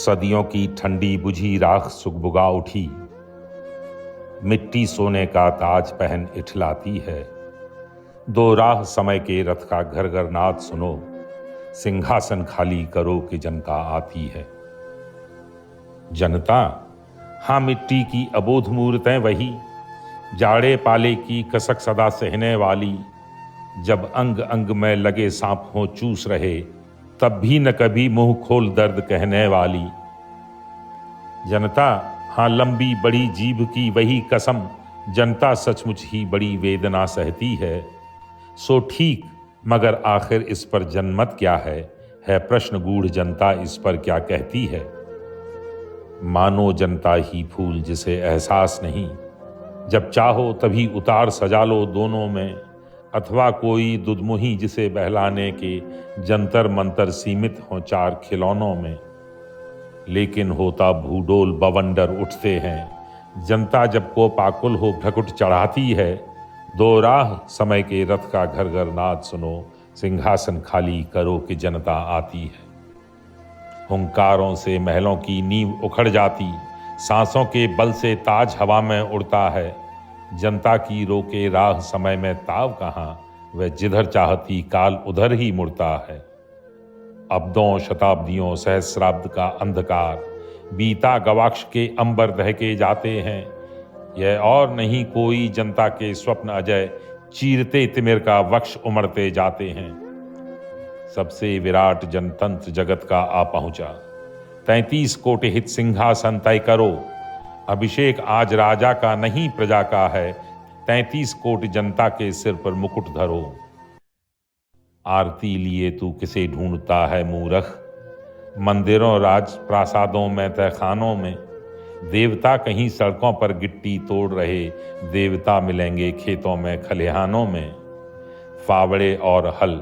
सदियों की ठंडी बुझी राख सुगबुगा उठी, मिट्टी सोने का ताज पहन इठलाती है। दो राह समय के रथ का घर घर नाद सुनो, सिंहासन खाली करो कि जनता आती है। जनता, हाँ मिट्टी की अबोध मूर्तें वही, जाड़े पाले की कसक सदा सहने वाली। जब अंग अंग में लगे सांप हों चूस रहे, तब भी न कभी मुंह खोल दर्द कहने वाली। जनता, हाँ लंबी बड़ी जीभ की वही कसम, जनता सचमुच ही बड़ी वेदना सहती है। सो ठीक, मगर आखिर इस पर जनमत क्या है प्रश्न गूढ़ जनता इस पर क्या कहती है। मानो जनता ही फूल जिसे एहसास नहीं, जब चाहो तभी उतार सजा लो दोनों में। अथवा कोई दुधमुही जिसे बहलाने के जंतर मंतर सीमित हों चार खिलौनों में। लेकिन होता भूडोल बवंडर उठते हैं, जनता जब को पाकुल हो भ्रकुट चढ़ाती है। दो राह समय के रथ का घर घर नाद सुनो, सिंहासन खाली करो कि जनता आती है। हुंकारों से महलों की नींव उखड़ जाती, सांसों के बल से ताज हवा में उड़ता है। जनता की रोके राह समय में ताव कहाँ, वह जिधर चाहती काल उधर ही मुड़ता है। अब्दों शताब्दियों सहस्राब्द का अंधकार, बीता गवाक्ष के अंबर दहके जाते हैं। यह और नहीं कोई जनता के स्वप्न अजय, चीरते तिमिर का वक्ष उमड़ते जाते हैं। सबसे विराट जनतंत्र जगत का आ पहुंचा, 33 कोटि हित सिंहासन तय करो। अभिषेक आज राजा का नहीं प्रजा का है, 33 कोटि जनता के सिर पर मुकुट धरो। आरती लिए तू किसे ढूंढता है मूरख, मंदिरों राज प्रासादों में तहखानों में। देवता कहीं सड़कों पर गिट्टी तोड़ रहे, देवता मिलेंगे खेतों में खलिहानों में। फावड़े और हल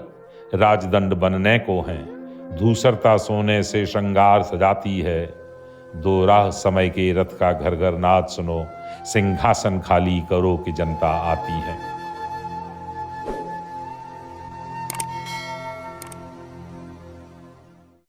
राजदंड बनने को हैं, धूसरता सोने से श्रृंगार सजाती है। दो राह समय के रथ का घर घर नाद सुनो, सिंहासन खाली करो कि जनता आती है।